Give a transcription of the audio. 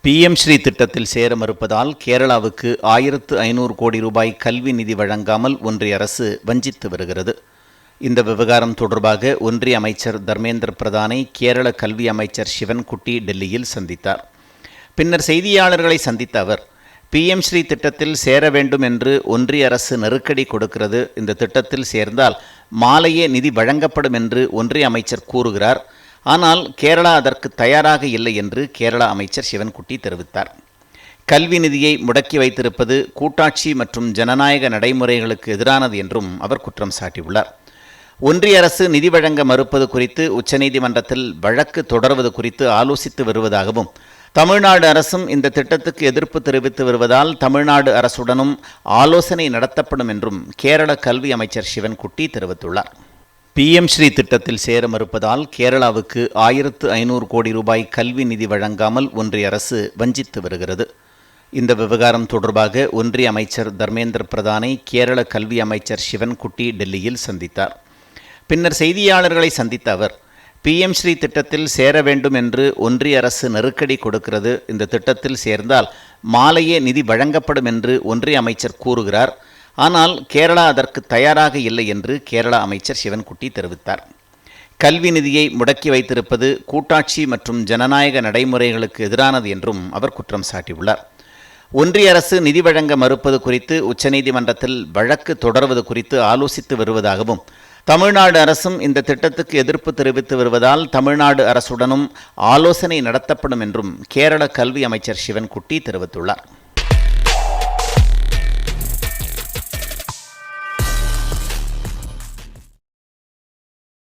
PM Sri திட்டத்தில் சேர மறுப்பதால் கேரளாவுக்கு 1500 கோடி ரூபாய் கல்வி நிதி வழங்காமல் ஒன்றிய அரசு வஞ்சித்து வருகிறது. இந்த விவகாரம் தொடர்பாக ஒன்றிய அமைச்சர் தர்மேந்திர பிரதானை கேரள கல்வி அமைச்சர் சிவன்குட்டி டெல்லியில் சந்தித்தார். பின்னர் செய்தியாளர்களை சந்தித்த அவர், PM ஸ்ரீ திட்டத்தில் சேர வேண்டும் என்று ஒன்றிய அரசு நெருக்கடி கொடுக்கிறது. இந்த திட்டத்தில் சேர்ந்தால் மாலையே நிதி வழங்கப்படும் என்று ஒன்றிய அமைச்சர் கூறுகிறார். ஆனால் கேரளா அதற்கு தயாராக இல்லை என்று கேரளா அமைச்சர் சிவன்குட்டி தெரிவித்தார். கல்வி நிதியை முடக்கி வைத்திருப்பது கூட்டாட்சி மற்றும் ஜனநாயக நடைமுறைகளுக்கு எதிரானது என்றும் அவர் குற்றம் சாட்டியுள்ளார். ஒன்றிய அரசு நிதி வழங்க மறுப்பது குறித்து உச்சநீதிமன்றத்தில் வழக்கு தொடர்வது குறித்து ஆலோசித்து வருவதாகவும், தமிழ்நாடு அரசும் இந்த திட்டத்துக்கு எதிர்ப்பு தெரிவித்து வருவதால் தமிழ்நாடு அரசுடனும் ஆலோசனை நடத்தப்படும் என்றும் கேரள கல்வி அமைச்சர் சிவன்குட்டி தெரிவித்துள்ளார். PM ஸ்ரீ திட்டத்தில் சேர மறுப்பதால் கேரளாவுக்கு 1500 கோடி ரூபாய் கல்வி நிதி வழங்காமல் ஒன்றிய அரசு வஞ்சித்து வருகிறது. இந்த விவகாரம் தொடர்பாக ஒன்றிய அமைச்சர் தர்மேந்திர பிரதானை கேரள கல்வி அமைச்சர் சிவன்குட்டி டெல்லியில் சந்தித்தார். பின்னர் செய்தியாளர்களை சந்தித்த அவர், PM ஸ்ரீ திட்டத்தில் சேர வேண்டும் என்று ஒன்றிய அரசு நெருக்கடி கொடுக்கிறது. இந்த திட்டத்தில் சேர்ந்தால் மாலையே நிதி வழங்கப்படும் என்று ஒன்றிய அமைச்சர் கூறுகிறார். ஆனால் கேரளா அதற்கு தயாராக இல்லை என்று கேரளா அமைச்சர் சிவன்குட்டி தெரிவித்தார். கல்வி நிதியை முடக்கி வைத்திருப்பது கூட்டாட்சி மற்றும் ஜனநாயக நடைமுறைகளுக்கு எதிரானது என்றும் அவர் குற்றம் சாட்டியுள்ளார். ஒன்றிய அரசு நிதி வழங்க மறுப்பது குறித்து உச்சநீதிமன்றத்தில் வழக்கு தொடர்வது குறித்து ஆலோசித்து வருவதாகவும், தமிழ்நாடு அரசும் இந்த திட்டத்துக்கு எதிர்ப்பு தெரிவித்து வருவதால் தமிழ்நாடு அரசுடனும் ஆலோசனை நடத்தப்படும் என்றும் கேரள கல்வி அமைச்சர் சிவன்குட்டி தெரிவித்துள்ளார்.